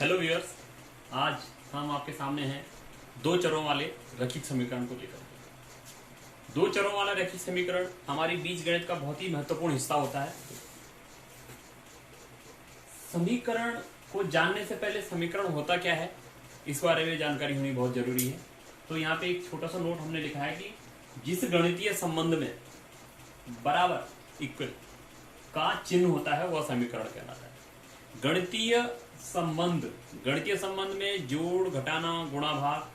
Hello viewers, आज हम आपके सामने हैं दो चरों वाले रैखिक समीकरण को लेकर। दो चरों वाला रैखिक समीकरण हमारी बीजगणित का बहुत ही महत्वपूर्ण हिस्सा होता है। समीकरण को जानने से पहले समीकरण होता क्या है इस बारे में जानकारी होनी बहुत जरूरी है। तो यहाँ पे एक छोटा सा नोट हमने लिखा है कि जिस गणितीय संबंध में बराबर इक्वल का चिन्ह होता है वह समीकरण कहलाता है। गणितीय संबंध में जोड़, घटाना, गुणा, भाग,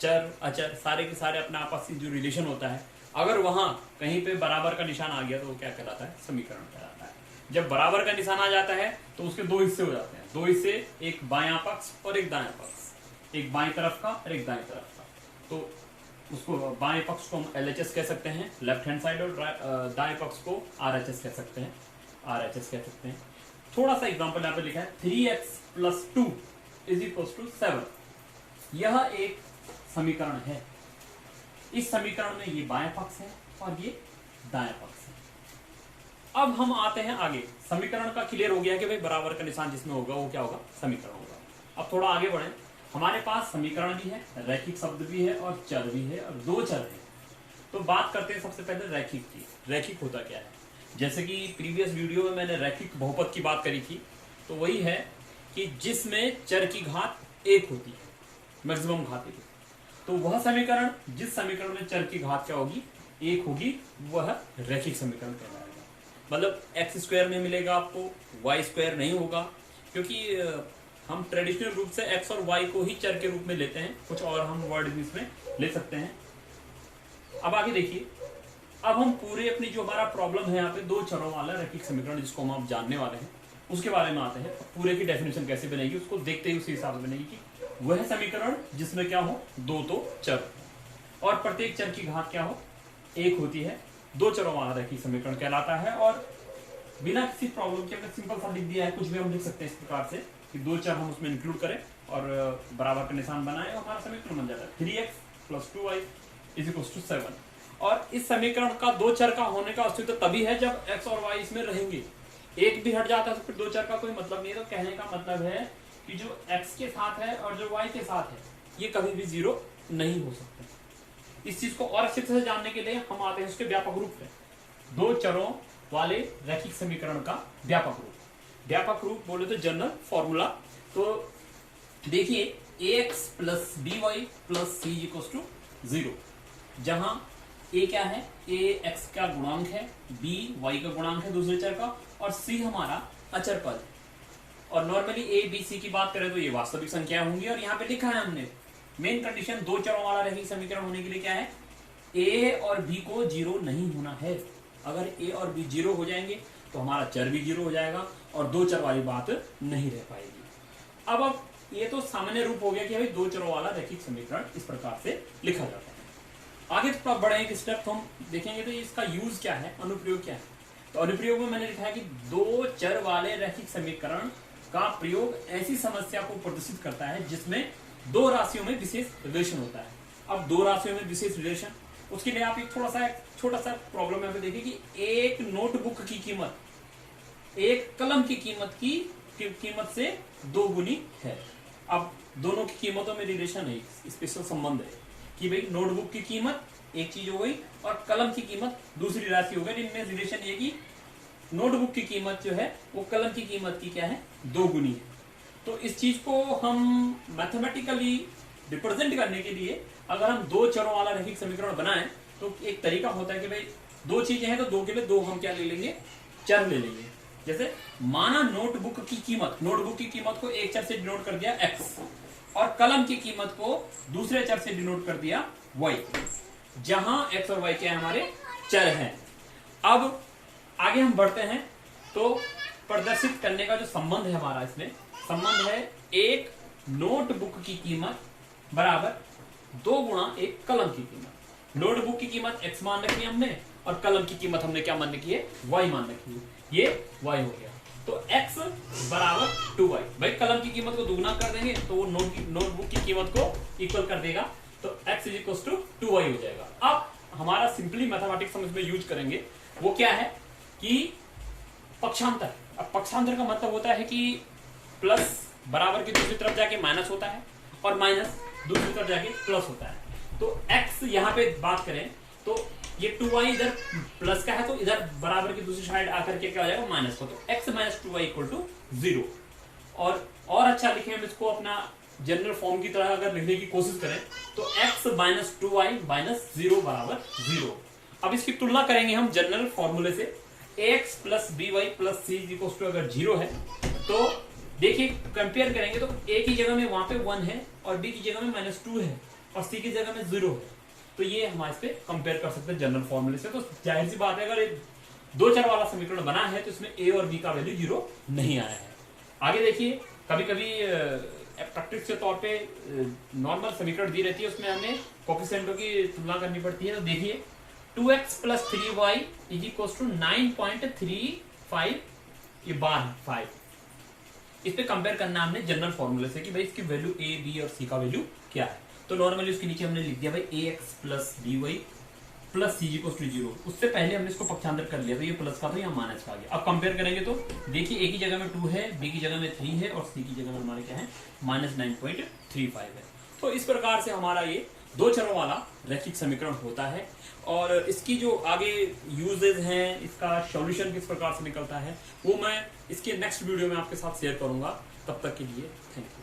चर, अचर सारे के सारे अपना आपस में जो रिलेशन होता है, अगर वहां कहीं पे बराबर का निशान आ गया तो वो क्या कहलाता है? समीकरण कहलाता है। जब बराबर का निशान आ जाता है तो उसके दो हिस्से हो जाते हैं। दो हिस्से, एक बायां पक्ष और एक दायां पक्ष, एक बाईं तरफ का और एक दाईं तरफ का। तो उसको बाएं पक्ष को हम LHS कह सकते हैं, लेफ्ट हैंड साइड, और दाएं पक्ष को RHS कह सकते हैं, RHS कह सकते हैं। थोड़ा सा एग्जांपल यहाँ पे लिखा है 3x + 2 = 7। यह एक समीकरण है। इस समीकरण में ये बाएं पक्ष है और ये दाएं पक्ष है। अब हम आते हैं आगे। समीकरण का क्लियर हो गया कि भाई बराबर का निशान जिसमें होगा वो क्या होगा? समीकरण होगा। अब थोड़ा आगे बढ़े। हमारे पास समीकरण भी है, रैखिक शब्द भी है और चर भी है, और दो चर है। तो बात करते हैं सबसे पहले रैखिक की। रैखिक होता क्या है? जैसे कि प्रीवियस वीडियो में मैंने रैखिक बहुपद की बात करी थी, तो वही है कि जिसमें चर की घात एक होती है, मैक्सिमम घात एक। तो वह समीकरण, जिस समीकरण में चर की घात क्या होगी? एक होगी, वह रैखिक समीकरण कहलाएगा। मतलब x² में मिलेगा आपको, y² नहीं होगा, क्योंकि हम ट्रेडिशनल रूप से x और y को ही चर के रूप में लेते हैं। कुछ और हम वर्ड भी इसमें ले सकते हैं। अब आगे देखिए। अब हम पूरे अपनी जो हमारा प्रॉब्लम है यहाँ पे दो चरों वाला रैखिक समीकरण जिसको हम आप जानने वाले हैं उसके बारे में आते हैं। पूरे की डेफिनेशन कैसे बनेगी उसको देखते ही उसी हिसाब से बनेगी कि वह समीकरण जिसमें क्या हो? दो तो चर और प्रत्येक चर की घात क्या हो? एक होती है। दो चरों वाला रैखिक समीकरण कहलाता है। और बिना किसी प्रॉब्लम के हमने सिंपल सा लिख दिया है। कुछ भी हम लिख सकते हैं इस प्रकार से कि दो चर हम उसमें इंक्लूड करें और बराबर का निशान बनाए और हमारा समीकरण बन जाता है 3x + 2y = 7। और इस समीकरण का दो चर का होने का अस्तित्व तभी है जब x और y इसमें रहेंगे। एक भी हट जाता है तो फिर दो चर का कोई मतलब नहीं है। तो कहने का मतलब है कि जो x के साथ है और जो y के साथ है ये कभी भी जीरो नहीं हो सकते। इस चीज को और अच्छे से जानने के लिए हम आते हैं उसके व्यापक रूप पे। दो चरों वाले रैखिक समीकरण का व्यापक रूप। व्यापक रूप बोले तो जनरल फॉर्मूला। तो देखिए ax + by + c = 0, जहां a क्या है? a x का गुणांक है, b y का गुणांक है दूसरे चर का, और c हमारा अचर पद है। और नॉर्मली a b c की बात करें तो ये वास्तविक संख्या होंगी। और यहाँ पे लिखा है हमने मेन कंडीशन दो चरों वाला रैखिक समीकरण होने के लिए क्या है? a और b को जीरो नहीं होना है। अगर a और b जीरो हो जाएंगे तो हमारा चर भी जीरो हो जाएगा और दो चर वाली बात नहीं रह पाएगी। अब ये तो सामान्य रूप हो गया कि भाई दो चरों वाला रैखिक समीकरण इस प्रकार से लिखा जाता है। आगे थोड़ा बड़े एक स्टेप तो हम देखेंगे तो इसका यूज क्या है, अनुप्रयोग क्या है। तो अनुप्रयोग में मैंने लिखा है कि दो चर वाले रैखिक समीकरण का प्रयोग ऐसी समस्या को प्रदर्शित करता है जिसमें दो राशियों में विशेष रिलेशन होता है। अब दो राशियों में विशेष रिलेशन, उसके लिए आप एक छोटा सा प्रॉब्लम यहाँ पे देखिए कि एक नोटबुक की कीमत एक कलम की कीमत से 2 गुनी है। अब दोनों की कीमतों में रिलेशन है, स्पेशल संबंध है कि भाई नोटबुक की कीमत एक चीज हो गई और कलम की कीमत दूसरी राशि हो गई। इनमें रिलेशन ये कि नोटबुक की कीमत जो है वो कलम की कीमत की क्या है? 2 गुनी है। तो इस चीज को हम मैथमेटिकली रिप्रेजेंट करने के लिए अगर हम दो चरों वाला रैखिक समीकरण बनाएं तो एक तरीका होता है कि भाई दो चीजें हैं तो दो के लिए दो हम क्या ले लेंगे? चर ले लेंगे। जैसे माना नोटबुक की कीमत को एक चर से डिनोट कर दिया x और कलम की कीमत को दूसरे चर से डिनोट कर दिया y, जहां x और y क्या हमारे चर हैं। अब आगे हम बढ़ते हैं तो प्रदर्शित करने का जो संबंध है हमारा, इसमें संबंध है एक नोटबुक की कीमत बराबर 2 गुणा एक कलम की कीमत। नोटबुक की कीमत x मान रखी है हमने और कलम की कीमत हमने क्या मान रखी है? y मान रखी है। ये y हो गया। तो x = 2y। भाई कलम की कीमत को दुगना कर देंगे तो वो नोटबुक की कीमत को इक्वल कर देगा, तो x = 2y हो जाएगा। अब हमारा सिंपली मैथमेटिक्स हम इसमें यूज करेंगे, वो क्या है कि पक्षांतर। अब पक्षांतर का मतलब होता है कि प्लस बराबर की दूसरी तरफ जाके माइनस होता है और माइनस दूसरी तरफ जाके प्लस होता है। तो x यहाँ पे बात करें तो ये 2y इधर प्लस का है, तो इधर बराबर की दूसरी साइड आकर के क्या हो जाएगा, माइनस को। तो x minus 2y equal to 0। और अच्छा लिखे हम इसको अपना जनरल फॉर्म की तरह अगर लिखने की कोशिश करें तो x माइनस 2y माइनस 0 बराबर 0। अब इसकी तुलना करेंगे हम जनरल फॉर्मूले से, ax plus by plus c equal to अगर 0 है तो देखिए कंपेयर करेंगे तो a की जगह में वहां पे 1 है और b की जगह में -2 है और c की जगह में 0 है। तो ये हम इस पे कंपेयर कर सकते हैं जनरल फॉर्मूले से। तो जाहिर सी बात है अगर एक दो चर वाला समीकरण बना है तो इसमें a और b का वैल्यू 0 नहीं आया है। आगे देखिए, कभी कभी प्रैक्टिस के तौर पे नॉर्मल समीकरण दी रहती है, उसमें हमें कोफिशिएंटों की तुलना करनी पड़ती है। तो देखिए 2x plus 3y is equal to 9.35, ये बार 5, इस पे कंपेयर करना हमने जनरल फॉर्मूले से कि भाई इसकी वैल्यू a b और c का वैल्यू क्या है। तो नॉर्मली उसके नीचे हमने लिख दिया भाई ax plus by plus c equal to 0। उससे पहले हमने इसको पक्षांतर कर लिया, तो ये प्लस का था या माइनस का आ गया। अब कंपेयर करेंगे तो देखिए a की जगह में 2 है, b की जगह में 3 है और c की जगह में हमारे क्या है, -9.35 है। तो इस प्रकार से हमारा ये दो चरों वाला रैखिक समीकरण होता है। और इसकी जो आगे यूजेज हैं, इसका सॉल्यूशन किस प्रकार से निकलता है, वो मैं इसके नेक्स्ट वीडियो में आपके साथ शेयर करूंगा। तब तक के लिए थैंक यू।